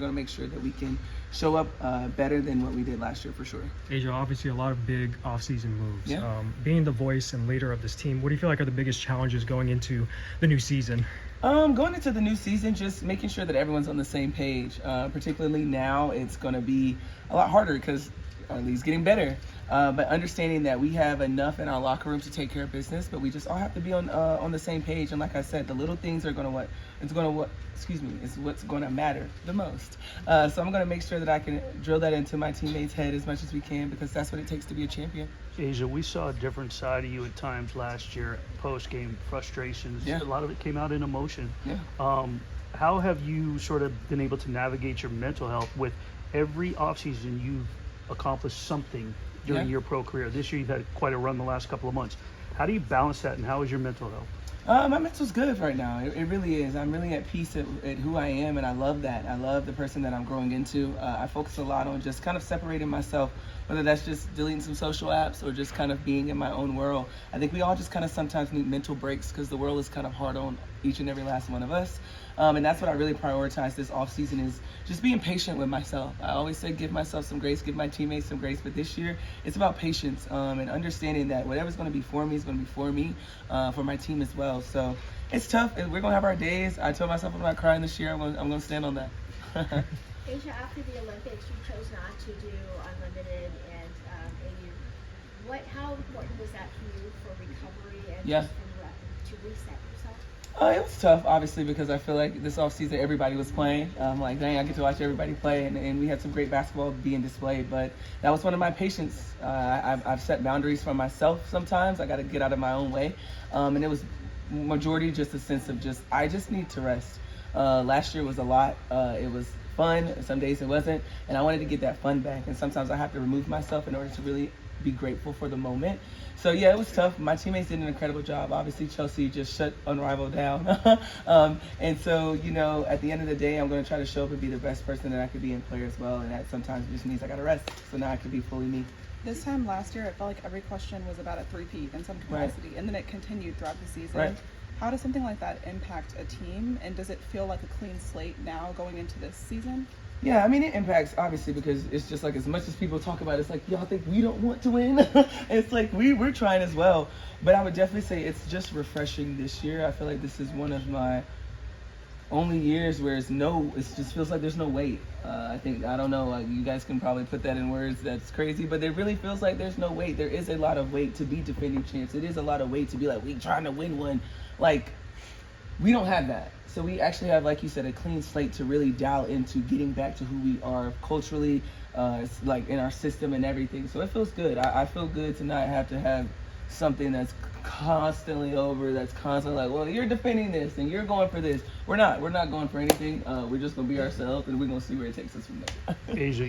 We're going to make sure that we can show up better than what we did last year for sure. Asia, obviously a lot of big offseason moves. Yeah. Being the voice and leader of this team, what do you feel like are the biggest challenges going into the new season? Going into the new season, just making sure that everyone's on the same page. Particularly now, it's going to be a lot harder because our league's getting better. But understanding that we have enough in our locker room to take care of business, but we just all have to be on the same page. And like I said, the little things are is what's going to matter the most. So I'm going to make sure that I can drill that into my teammates' head as much as we can, because that's what it takes to be a champion. Asia, we saw a different side of you at times last year, post-game frustrations. Yeah. A lot of it came out in emotion. Yeah. How have you sort of been able to navigate your mental health with every offseason you've accomplished something during your pro career? This year you've had quite a run the last couple of months. How do you balance that, and how is your mental health? My mental's good right now. It really is. I'm really at peace at who I am, and I love that. I love the person that I'm growing into. I focus a lot on just kind of separating myself, whether that's just deleting some social apps or just kind of being in my own world. I think we all just kind of sometimes need mental breaks because the world is kind of hard on each and every last one of us. And that's what I really prioritize this offseason, is just being patient with myself. I always say give myself some grace, give my teammates some grace, but this year it's about patience and understanding that whatever's going to be for me is going to be for me, for my team as well. So it's tough. We're going to have our days. I told myself I'm not crying this year. I'm going to stand on that. Asia, after the Olympics, you chose not to do unlimited and AU. How important was that for you for recovery and just to reset yourself? It was tough, obviously, because I feel like this offseason everybody was playing. I'm like, dang, I get to watch everybody play, and we had some great basketball being displayed. But that was one of my patience. I've set boundaries for myself sometimes. I got to get out of my own way. And it was majority just a sense of I just need to rest. Last year was a lot. It was fun. Some days it wasn't. And I wanted to get that fun back. And sometimes I have to remove myself in order to really be grateful for the moment. So yeah, it was tough. My teammates did an incredible job. Obviously, Chelsea just shut Unrivaled down. And so, at the end of the day, I'm going to try to show up and be the best person that I could be in player as well. And that sometimes just means I got to rest. So now I can be fully me. This time last year, it felt like every question was about a three-peat in some capacity, and then it continued throughout the season. Right. How does something like that impact a team, and does it feel like a clean slate now going into this season? Yeah, I mean, it impacts, obviously, because it's just like, as much as people talk about it, it's like, y'all think we don't want to win? It's like, we're trying as well. But I would definitely say it's just refreshing this year. I feel like this is one of my only years where it just feels like there's no weight. I don't know, you guys can probably put that in words, that's crazy, but it really feels like there's no weight. There is a lot of weight to be defending champs. It is a lot of weight to be like, we trying to win one. Like, we don't have that. So we actually have, like you said, a clean slate to really dial into getting back to who we are culturally, like in our system and everything. So it feels good. I feel good to not have to have something that's constantly that's constantly like, well, you're defending this and you're going for this. We're not going for anything. We're just going to be ourselves, and we're going to see where it takes us from there. Asia.